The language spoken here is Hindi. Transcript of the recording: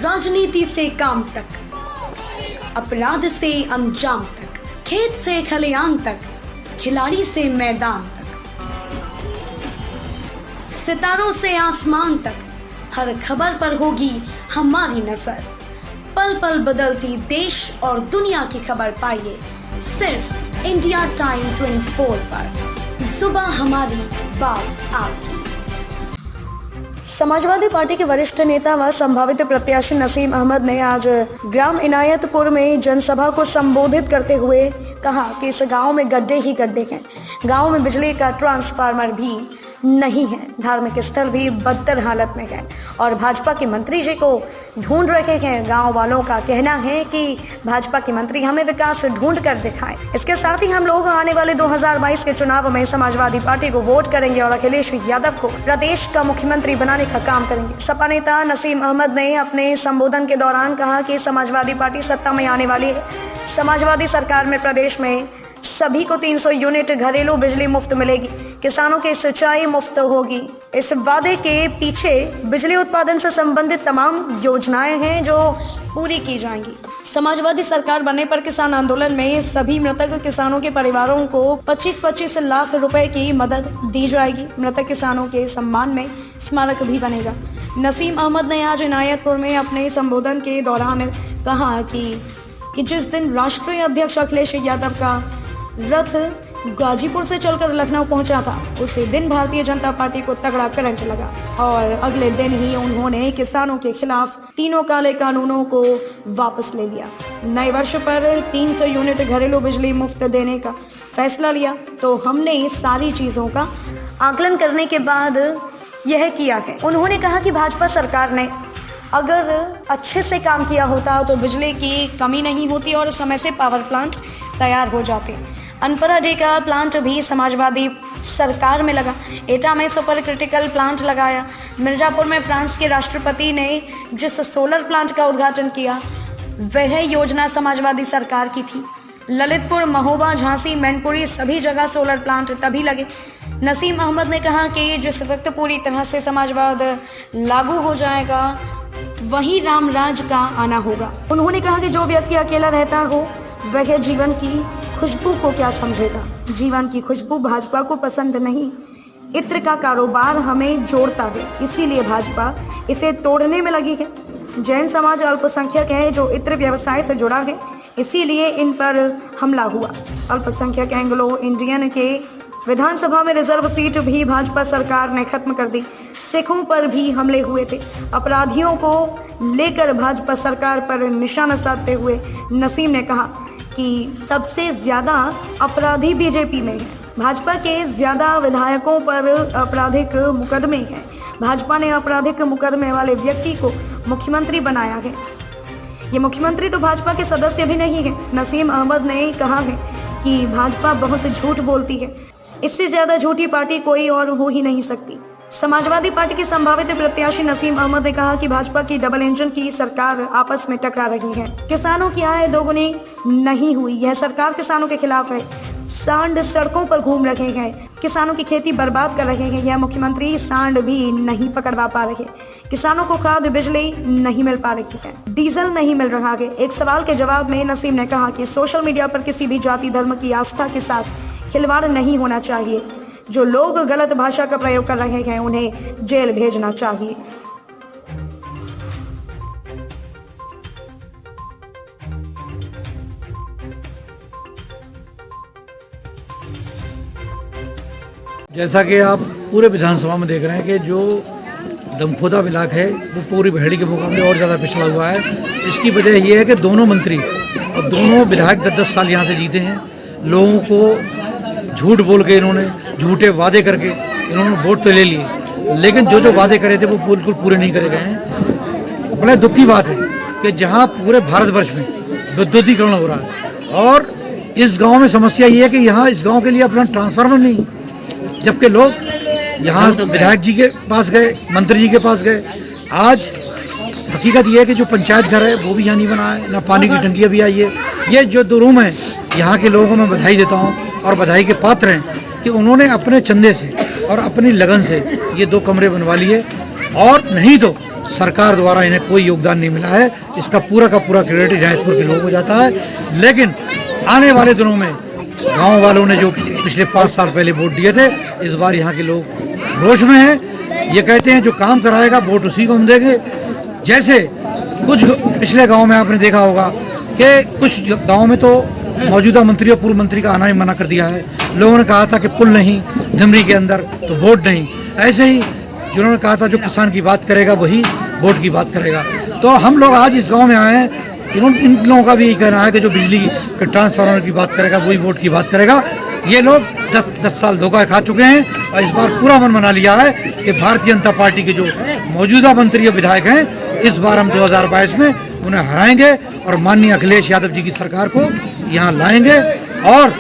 राजनीति से काम तक, अपराध से अंजाम तक, खेत से खलियान तक, खिलाड़ी से मैदान तक, सितारों से आसमान तक, हर खबर पर होगी हमारी नजर। पल पल बदलती देश और दुनिया की खबर पाइए सिर्फ इंडिया टाइम 24 पर। सुबह हमारी, बात आपकी। समाजवादी पार्टी के वरिष्ठ नेता व संभावित प्रत्याशी नसीम अहमद ने आज ग्राम इनायतपुर में जनसभा को संबोधित करते हुए कहा कि इस गांव में गड्ढे ही गड्ढे हैं। गांव में बिजली का ट्रांसफार्मर भी नहीं है, धार्मिक स्थल भी बदतर हालत में है और भाजपा के मंत्री जी को ढूंढ रहे हैं। गांव वालों का कहना है कि भाजपा के मंत्री हमें विकास ढूंढ कर दिखाएं। इसके साथ ही हम लोग आने वाले 2022 के चुनाव में समाजवादी पार्टी को वोट करेंगे और अखिलेश यादव को प्रदेश का मुख्यमंत्री बनाने का काम करेंगे। सपा नेता नसीम अहमद ने अपने संबोधन के दौरान कहा कि समाजवादी पार्टी सत्ता में आने वाली है। समाजवादी सरकार में प्रदेश में सभी को 300 यूनिट घरेलू बिजली मुफ्त मिलेगी, किसानों की सिंचाई मुफ्त होगी। इस वादे के पीछे बिजली उत्पादन से संबंधित तमाम योजनाएं हैं जो पूरी की जाएंगी। समाजवादी सरकार बनने पर किसान आंदोलन में सभी मृतक किसानों के परिवारों को 25-25 लाख रुपए की मदद दी जाएगी। मृतक किसानों के सम्मान में स्मारक भी बनेगा। नसीम अहमद ने आज इनायतपुर में अपने संबोधन के दौरान कहा कि जिस दिन राष्ट्रीय अध्यक्ष अखिलेश यादव का रथ गाजीपुर से चलकर लखनऊ पहुंचा था, उसी दिन भारतीय जनता पार्टी को तगड़ा करंट लगा और अगले दिन ही उन्होंने किसानों के खिलाफ तीनों काले कानूनों को वापस ले लिया। नए वर्ष पर 300 यूनिट घरेलू बिजली मुफ्त देने का फैसला लिया। तो हमने सारी चीजों का आकलन करने के बाद यह किया है। उन्होंने कहा कि भाजपा सरकार ने अगर अच्छे से काम किया होता तो बिजली की कमी नहीं होती और समय से पावर प्लांट तैयार हो जाते। अनपरा डे का प्लांट भी समाजवादी सरकार में लगा। एटा में सुपर क्रिटिकल प्लांट लगाया। मिर्जापुर में फ्रांस के राष्ट्रपति ने जिस सोलर प्लांट का उद्घाटन किया वह योजना समाजवादी सरकार की थी। ललितपुर, महोबा, झांसी, मैनपुरी सभी जगह सोलर प्लांट तभी लगे। नसीम अहमद ने कहा कि जिस वक्त पूरी तरह से समाजवाद लागू हो जाएगा वहीं रामराज का आना होगा। उन्होंने कहा कि जो व्यक्ति अकेला रहता हो वह जीवन की खुशबू को क्या समझेगा। जीवन की खुशबू भाजपा को पसंद नहीं। इत्र का कारोबार हमें जोड़ता है, इसीलिए भाजपा इसे तोड़ने में लगी है। जैन समाज अल्पसंख्यक है जो इत्र व्यवसाय से जुड़ा है, इसीलिए इन पर हमला हुआ। अल्पसंख्यक एंग्लो इंडियन के विधानसभा में रिजर्व सीट भी भाजपा सरकार ने खत्म कर दी। सिखों पर भी हमले हुए थे। अपराधियों को लेकर भाजपा सरकार पर निशाना साधते हुए नसीम ने कहा कि सबसे ज्यादा अपराधी बीजेपी में है। भाजपा के ज्यादा विधायकों पर आपराधिक मुकदमे हैं। भाजपा ने आपराधिक मुकदमे वाले व्यक्ति को मुख्यमंत्री बनाया है। ये मुख्यमंत्री तो भाजपा के सदस्य भी नहीं है। नसीम अहमद ने कहा है कि भाजपा बहुत झूठ बोलती है। इससे ज्यादा झूठी पार्टी कोई और हो ही नहीं सकती। समाजवादी पार्टी के संभावित प्रत्याशी नसीम अहमद ने कहा कि भाजपा की डबल इंजन की सरकार आपस में टकरा रही है। किसानों की आय दोगुनी नहीं हुई। यह सरकार किसानों के खिलाफ है। सांड सड़कों पर घूम रहे हैं, किसानों की खेती बर्बाद कर रहे हैं। यह मुख्यमंत्री सांड भी नहीं पकड़वा पा रहे। किसानों को खाद बिजली नहीं मिल पा रही है, डीजल नहीं मिल रहा है। एक सवाल के जवाब में नसीम ने कहा कि सोशल मीडिया पर किसी भी जाति धर्म की आस्था के साथ खिलवाड़ नहीं होना चाहिए। जो लोग गलत भाषा का प्रयोग कर रहे हैं उन्हें जेल भेजना चाहिए। जैसा कि आप पूरे विधानसभा में देख रहे हैं कि जो दमखोदा ब्लॉक है वो पूरी भेड़ी के मुकाबले और ज़्यादा पिछड़ा हुआ है। इसकी वजह ये है कि दोनों मंत्री और दोनों विधायक 10-10 साल यहाँ से जीते हैं। लोगों को झूठ बोल के इन्होंने झूठे वादे करके इन्होंने वोट तो ले लिए, लेकिन जो वादे करे थे वो बिल्कुल पूरे नहीं करे गए हैं। बड़ा दुख की बात है कि जहाँ पूरे भारतवर्ष में विद्युतीकरण हो रहा है और इस गांव में समस्या ये है कि यहाँ इस गांव के लिए अपना ट्रांसफार्मर नहीं, जबकि लोग यहाँ विधायक जी के पास गए, मंत्री जी के पास गए। आज हकीकत ये है कि जो पंचायत घर है वो भी यहाँ नहीं बना है, ना पानी की टंकियाँ भी आई है। ये जो 2 रूम है, यहाँ के लोगों को मैं बधाई देता हूँ और बधाई के पात्र हैं कि उन्होंने अपने चंदे से और अपनी लगन से ये 2 कमरे बनवा लिए और नहीं तो सरकार द्वारा इन्हें कोई योगदान नहीं मिला है। इसका पूरा का पूरा क्रेडिट जयपुर के लोगों को जाता है। लेकिन आने वाले दिनों में गांव वालों ने जो पिछले 5 साल पहले वोट दिए थे, इस बार यहाँ के लोग रोष में हैं। ये कहते हैं जो काम कराएगा वोट उसी को हम देंगे। जैसे कुछ पिछले गांव में आपने देखा होगा कि कुछ गांव में तो मौजूदा मंत्री और पूर्व मंत्री का आना ही मना कर दिया है। लोगों ने कहा था कि पुल नहीं धमरी के अंदर तो वोट नहीं। ऐसे ही जिन्होंने कहा था जो किसान की बात करेगा वही वोट की बात करेगा। तो हम लोग आज इस गांव में आए हैं, इन लोगों का भी यही कहना है कि जो बिजली के ट्रांसफार्मर की बात करेगा वही वोट की बात करेगा। ये लोग 10 साल धोखा खा चुके हैं और इस बार पूरा मन बना लिया है कि भारतीय जनता पार्टी के जो मौजूदा मंत्री और विधायक हैं, इस बार हम 2022 में उन्हें हराएंगे और माननीय अखिलेश यादव जी की सरकार को यहाँ लाएंगे और